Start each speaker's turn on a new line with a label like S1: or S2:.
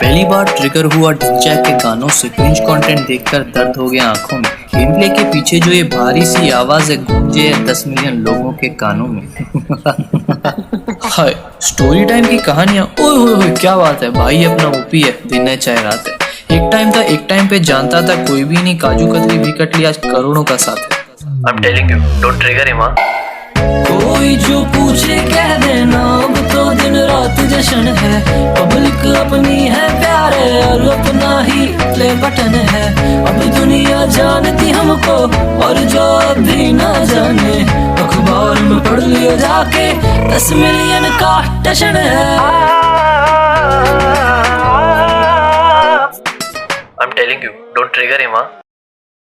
S1: पहली बार ट्रिगर हुआ जैक के गानों से क्रिंज कंटेंट देखकर दर्द हो गया आंखों में। गेम प्ले के पीछे जो ये भारी सी आवाज है गूंजे 10 मिलियन लोगों के कानों में। हाय स्टोरी टाइम की कहानियां, ओए होए क्या बात है भाई, अपना ओपी है, दिन है चाहे रात है। एक टाइम था, एक टाइम पे जानता था कोई भी नहीं, काजू कतरी भी कट लिया, आज करोड़ों का साथ है।
S2: I'm telling you, don't trigger him,
S1: कोई जो पूछे कह देना, अब तो दिन रात जश्न है। पब्लिक अपनी है प्यारे और अपना ही प्ले बटन है। अब दुनिया जानती हमको और जो अभी ना जाने, अखबार में पढ़ लिया जाके 10 मिलियन का टशन है।
S2: I'm telling you, don't trigger him,